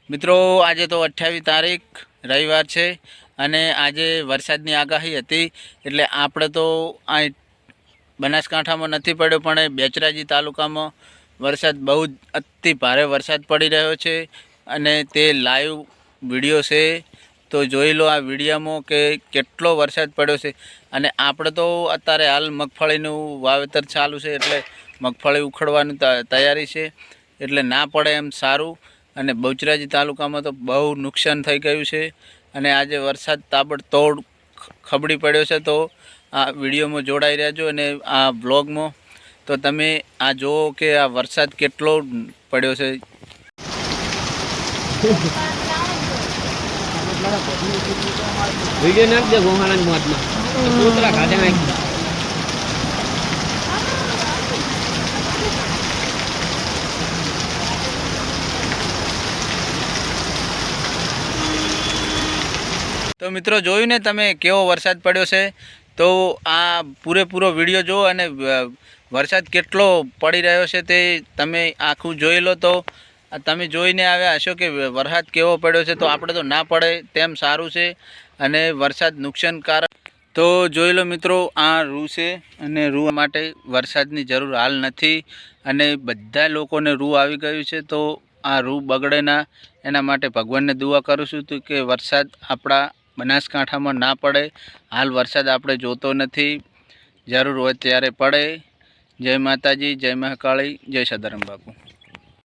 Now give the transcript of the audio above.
મિત્રો આજે તો 28 તારીખ રવિવાર છે અને આજે વરસાદની આગાહી હતી એટલે આપણે તો આ બનાસકાંઠામાં નથી પડ્યો પણ બેચરાજી તાલુકામાં વરસાદ બહુ જ અતિ ભારે વરસાદ પડી રહ્યો છે અને તે લાઈવ વિડીયો છે તો જોઈ લો આ વિડીયોમાં કે કેટલો વરસાદ પડ્યો છે અને આપણે તો અત્યારે હાલ મગફળીનું વાવેતર ચાલુ છે એટલે મગફળી ઉખડવાની તૈયારી છે એટલે ના પડે એમ સારું અને બહુચરાજી તાલુકામાં તો બહુ નુકસાન થઈ ગયું છે અને આજે વરસાદ તાબડતોડ ખબડી પડ્યો છે તો આ વિડીયોમાં જોડાઈ રહેજો અને આ બ્લોગમાં તો તમે આ જુઓ કે આ વરસાદ કેટલો પડ્યો છે। વિડિયો નાખ દે ગોહાણા મોતમાં કૂતરા ખાધે નાખી। તો મિત્રો જોયું ને તમે કેવો વરસાદ પડ્યો છે તો આ પૂરેપૂરો વિડીયો જુઓ અને વરસાદ કેટલો પડી રહ્યો છે તે તમે આખું જોઈ લો તો તમે જોઈને આવ્યા હશો કે વરસાદ કેવો પડ્યો છે તો આપણે તો ના પડે તેમ સારું છે અને વરસાદ નુકસાનકારક તો જોઈ લો મિત્રો આ રૂ છે અને રૂ માટે વરસાદની જરૂર હાલ નથી અને બધા લોકોને રૂ આવી ગયું છે તો આ રૂ બગડે ના એના માટે ભગવાનને દુઆ કરું છું તો કે વરસાદ આપણા બનાસકાંઠામાં ના પડે। હાલ વરસાદ આપણે જોતો નથી, જરૂર હોય ત્યારે પડે। જય માતાજી, જય મહાકાળી, જય સદારામ બાપુ।